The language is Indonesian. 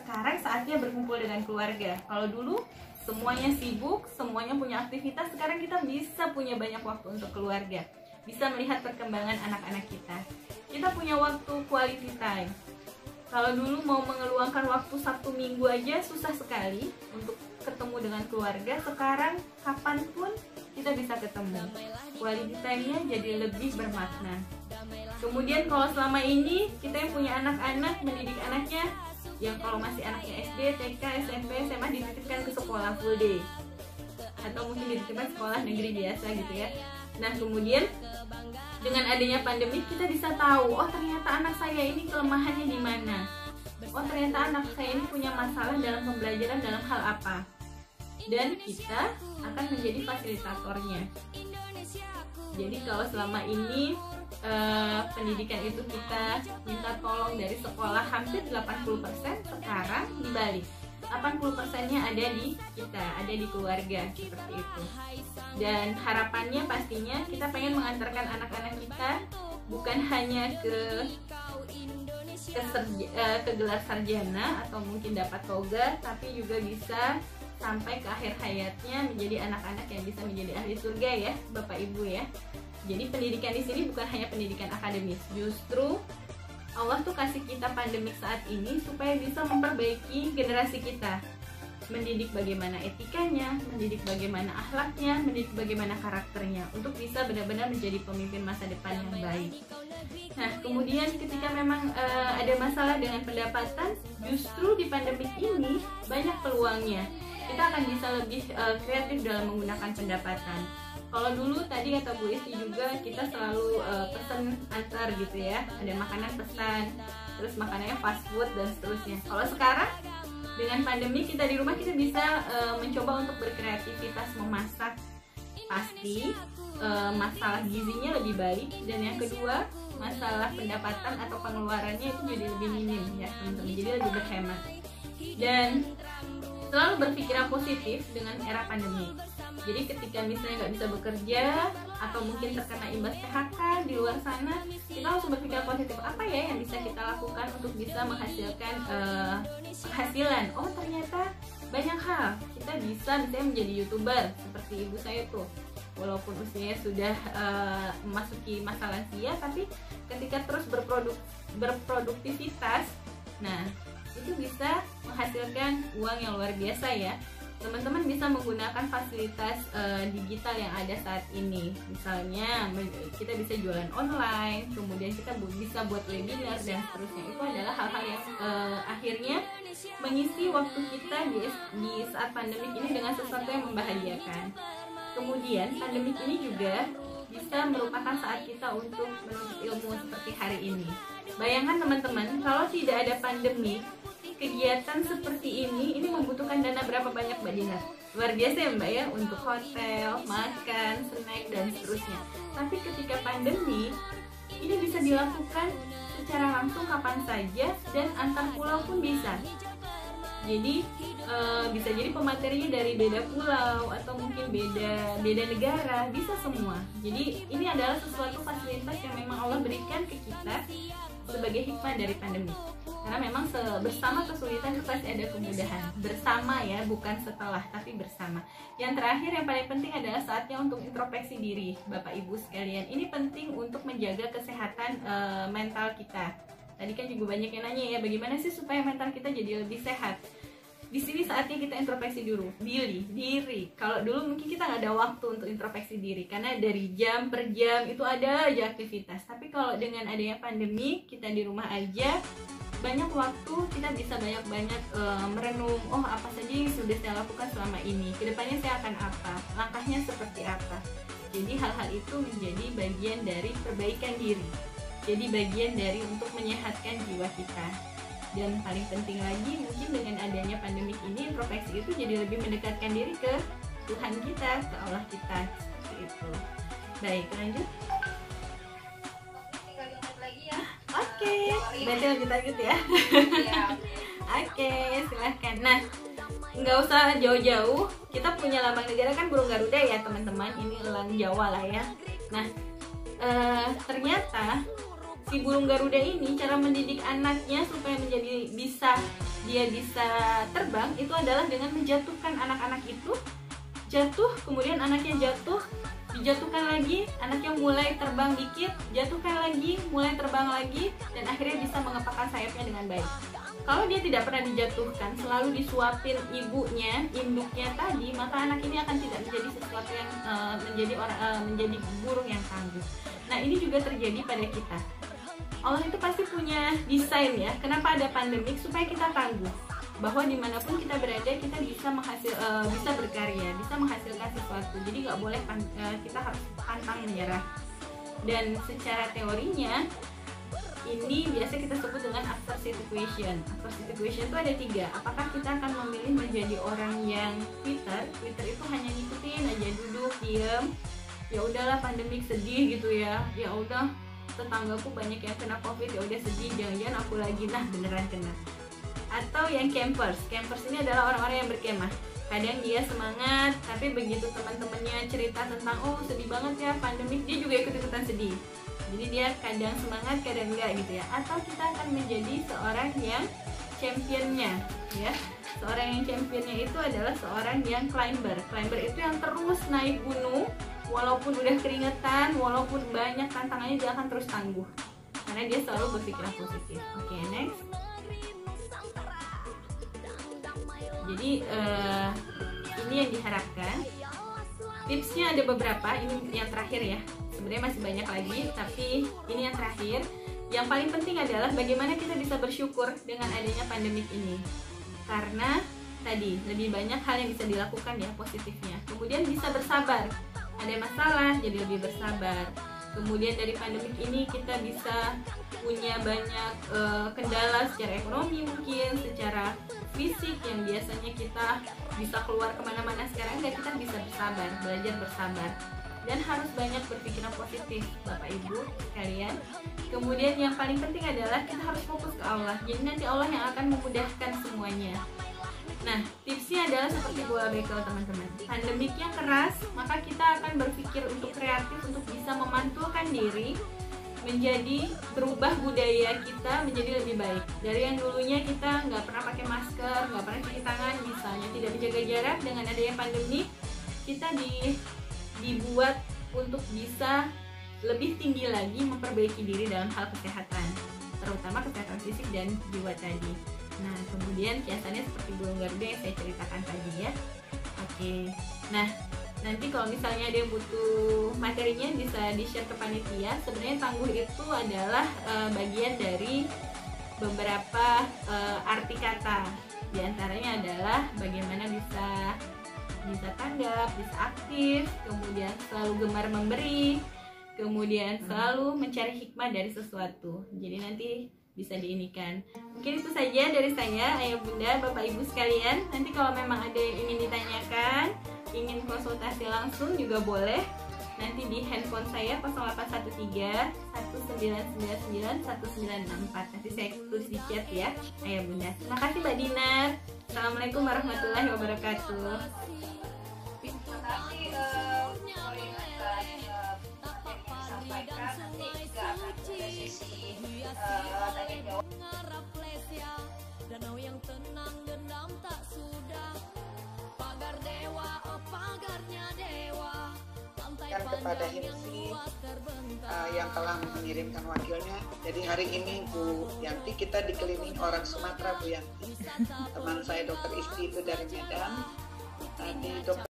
sekarang saatnya berkumpul dengan keluarga. Kalau dulu semuanya sibuk, semuanya punya aktivitas, sekarang kita bisa punya banyak waktu untuk keluarga, bisa melihat perkembangan anak-anak kita. Kita punya waktu quality time. Kalau dulu mau mengeluangkan waktu Sabtu Minggu aja susah sekali untuk ketemu dengan keluarga, sekarang kapanpun kita bisa ketemu. Quality time-nya jadi lebih bermakna. Kemudian kalau selama ini kita yang punya anak-anak, mendidik anaknya, yang kalau masih anaknya SD, TK, SMP, SMA dititipkan ke sekolah full day, atau mungkin dititipkan sekolah negeri biasa gitu ya. Nah kemudian dengan adanya pandemi kita bisa tahu, oh ternyata anak saya ini kelemahannya di mana, oh ternyata anak saya ini punya masalah dalam pembelajaran dalam hal apa, dan kita akan menjadi fasilitatornya. Jadi kalau selama ini pendidikan itu kita minta tolong dari sekolah hampir 80%, sekarang dibalik, 80%-nya ada di kita, ada di keluarga, seperti itu. Dan harapannya pastinya kita pengen mengantarkan anak-anak kita bukan hanya ke gelar sarjana atau mungkin dapat toga, tapi juga bisa sampai ke akhir hayatnya menjadi anak-anak yang bisa menjadi ahli surga ya, Bapak Ibu ya. Jadi pendidikan di sini bukan hanya pendidikan akademis, justru Allah tuh kasih kita pandemik saat ini supaya bisa memperbaiki generasi kita, mendidik bagaimana etikanya, mendidik bagaimana akhlaknya, mendidik bagaimana karakternya, untuk bisa benar-benar menjadi pemimpin masa depan yang baik. Nah kemudian ketika memang ada masalah dengan pendapatan, justru di pandemik ini banyak peluangnya. Kita akan bisa lebih kreatif dalam menggunakan pendapatan. Kalau dulu tadi kata Bu Isti juga kita selalu pesan antar gitu ya, ada makanan pesan, terus makanannya fast food dan seterusnya. Kalau sekarang dengan pandemi kita di rumah, kita bisa mencoba untuk berkreativitas memasak. Pasti masalah gizinya lebih baik, dan yang kedua masalah pendapatan atau pengeluarannya itu jadi lebih minim ya teman-teman, jadi lebih berhemat. Dan selalu berpikiran positif dengan era pandemi. Jadi ketika misalnya nggak bisa bekerja atau mungkin terkena imbas PHK di luar sana, kita harus berpikiran positif. Apa ya yang bisa kita lakukan untuk bisa menghasilkan penghasilan? Oh ternyata banyak hal. Kita bisa misalnya menjadi YouTuber seperti ibu saya tuh. Walaupun usianya sudah memasuki masa lansia, tapi ketika terus berproduktivitas, nah itu bisa menghasilkan uang yang luar biasa ya. Teman-teman bisa menggunakan fasilitas digital yang ada saat ini. Misalnya kita bisa jualan online, kemudian kita bisa buat webinar dan seterusnya. Itu adalah hal-hal yang akhirnya mengisi waktu kita di saat pandemik ini dengan sesuatu yang membahagiakan. Kemudian pandemik ini juga bisa merupakan saat kita untuk menuntut ilmu seperti hari ini. Bayangkan teman-teman, kalau tidak ada pandemi, kegiatan seperti ini membutuhkan dana berapa banyak Mbak Dina? Luar biasa ya Mbak ya, untuk hotel, makan, snack dan seterusnya. Tapi ketika pandemi, ini bisa dilakukan secara langsung kapan saja dan antar pulau pun bisa. Jadi bisa jadi pematerinya dari beda pulau atau mungkin beda negara, bisa semua. Jadi ini adalah sesuatu fasilitas yang memang Allah berikan ke kita sebagai hikmah dari pandemi. Karena memang bersama kesulitan itu pasti ada kemudahan. Bersama ya, bukan setelah, tapi bersama. Yang terakhir yang paling penting adalah saatnya untuk introspeksi diri, Bapak Ibu sekalian. Ini penting untuk menjaga kesehatan mental kita. Tadi kan juga banyak yang nanya ya, bagaimana sih supaya mental kita jadi lebih sehat? Di sini saatnya kita introspeksi diri. Kalau dulu mungkin kita nggak ada waktu untuk introspeksi diri karena dari jam per jam itu ada aja aktivitas. Tapi kalau dengan adanya pandemi, kita di rumah aja, banyak waktu kita bisa banyak-banyak merenung. Oh apa saja yang sudah saya lakukan selama ini? Kedepannya saya akan apa? Langkahnya seperti apa? Jadi hal-hal itu menjadi bagian dari perbaikan diri. Jadi bagian dari untuk menyehatkan jiwa kita. Dan paling penting lagi mungkin dengan adanya pandemik ini, introspeksi itu jadi lebih mendekatkan diri ke Tuhan kita, ke Allah kita, seperti itu. Baik, lanjut. Tinggal diingat lagi ya. Oke, berarti lanjut ya. Oke, silahkan. Nah, nggak usah jauh-jauh, kita punya lambang negara kan burung Garuda ya teman-teman. Ini elang Jawa lah ya. Nah, ternyata si burung Garuda ini cara mendidik anaknya supaya dia bisa terbang itu adalah dengan menjatuhkan anak-anak itu, jatuh, kemudian anaknya jatuh, dijatuhkan lagi, anaknya mulai terbang dikit, jatuhkan lagi, mulai terbang lagi, dan akhirnya bisa mengepakkan sayapnya dengan baik. Kalau dia tidak pernah dijatuhkan, selalu disuapin ibunya, induknya tadi, maka anak ini akan tidak menjadi sesuatu yang menjadi burung yang tangguh. Nah, ini juga terjadi pada kita. Allah itu pasti punya desain ya. Kenapa ada pandemik? Supaya kita tangguh. Bahwa dimanapun kita berada, kita bisa berkarya, bisa menghasilkan sesuatu. Jadi nggak boleh kita harus pantang menyerah. Dan secara teorinya, ini biasa kita sebut dengan adversity equation. Adversity equation itu ada 3. Apakah kita akan memilih menjadi orang yang Twitter itu hanya ngikutin aja, duduk, diem, ya udahlah pandemik sedih gitu ya udah tetanggaku banyak yang kena covid, ya udah sedih, jangan-jangan aku lagi, nah beneran kena. Atau yang campers ini adalah orang-orang yang berkemah. Kadang dia semangat, tapi begitu teman-temannya cerita tentang oh sedih banget ya pandemik, dia juga ikut-ikutan sedih. Jadi dia kadang semangat, kadang enggak gitu ya. Atau kita akan menjadi seorang yang championnya ya. Seorang yang championnya itu adalah seorang yang climber. Climber itu yang terus naik gunung, walaupun udah keringetan, walaupun banyak tantangannya, dia akan terus tangguh. Karena dia selalu berpikiran positif. Oke, next. Jadi ini yang diharapkan. Tipsnya ada beberapa, ini yang terakhir ya. Sebenarnya masih banyak lagi, tapi ini yang terakhir. Yang paling penting adalah bagaimana kita bisa bersyukur dengan adanya pandemik ini. Karena tadi lebih banyak hal yang bisa dilakukan ya positifnya. Kemudian bisa bersabar. Ada masalah jadi lebih bersabar. Kemudian dari pandemik ini kita bisa punya banyak kendala secara ekonomi, mungkin secara fisik yang biasanya kita bisa keluar kemana-mana, sekarang enggak, kita bisa bersabar, belajar bersabar, dan harus banyak berpikiran positif Bapak Ibu sekalian. Kemudian yang paling penting adalah kita harus fokus ke Allah, jadi nanti Allah yang akan memudahkan semuanya. Nah, tipsnya adalah seperti bola bekel teman-teman. Pandemiknya keras, maka kita akan berpikir untuk kreatif, untuk bisa memantulkan diri, menjadi berubah budaya kita menjadi lebih baik. Dari yang dulunya kita nggak pernah pakai masker, nggak pernah cuci tangan, misalnya tidak menjaga jarak, dengan adanya pandemi, kita dibuat untuk bisa lebih tinggi lagi memperbaiki diri dalam hal kesehatan, terutama kesehatan fisik dan jiwa tadi. Nah, kemudian kiasannya seperti burung Garuda yang saya ceritakan tadi ya. Oke, nah nanti kalau misalnya ada yang butuh materinya bisa di-share ke panitia. Sebenarnya tangguh itu adalah bagian dari beberapa arti kata. Di antaranya adalah bagaimana bisa tanggap, bisa aktif, kemudian selalu gemar memberi, kemudian selalu mencari hikmah dari sesuatu. Jadi nanti bisa diinikan. Mungkin itu saja dari saya, ayah bunda, bapak ibu sekalian. Nanti kalau memang ada yang ingin ditanyakan, ingin konsultasi langsung juga boleh. Nanti di handphone saya 0813 1999 1964. Nanti saya tulis di chat ya, ayah bunda. Terima kasih Mbak Dinar. Assalamualaikum warahmatullahi wabarakatuh. Terima kasih sampaikan, nanti juga akan ada sesi tanya jawab. Danau yang tenang dendam tak sudah, pagar dewa, oh pagarnya dewa, pantai Kepada Himsi yang telah mengirimkan wakilnya. Jadi hari ini Bu Yanti kita dikelilingi orang Sumatera Bu Yanti. Teman saya Dokter Isti itu dari Medan. Tadi Dokter